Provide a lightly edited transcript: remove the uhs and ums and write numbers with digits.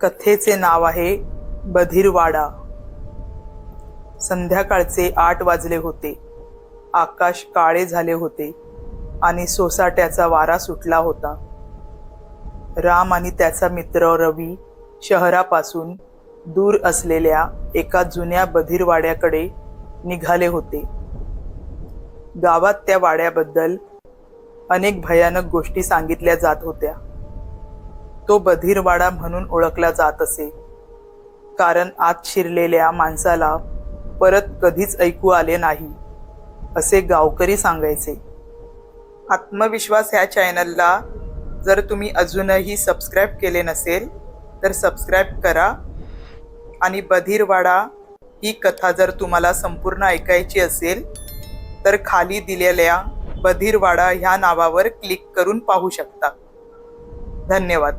कथेचे नाव आहे बधीरवाडा. संध्याकाळचे 8 वाजले होते. आकाश काळे झाले होते आणि सोसाट्याचा वारा सुटला होता. राम आणि त्याचा मित्र रवी शहरापासून दूर असलेल्या एका जुन्या बधीरवाड्याकडे निघाले होते. गावात त्या वाड्याबद्दल अनेक भयानक गोष्टी सांगितल्या जात होत्या. तो बधीरवाडा म्हणून ओळखला जात असे, कारण आत शिरलेल्या माणसाला परत कधीच ऐकू आले नाही, असे गावकरी सांगायचे. आत्मविश्वास ह्या चॅनलला जर तुम्ही अजूनही सबस्क्राईब केले नसेल तर सबस्क्राईब करा. आणि बधीरवाडा ही कथा जर तुम्हाला संपूर्ण ऐकायची असेल तर खाली दिलेल्या बधीरवाडा ह्या नावावर क्लिक करून पाहू शकता. धन्यवाद.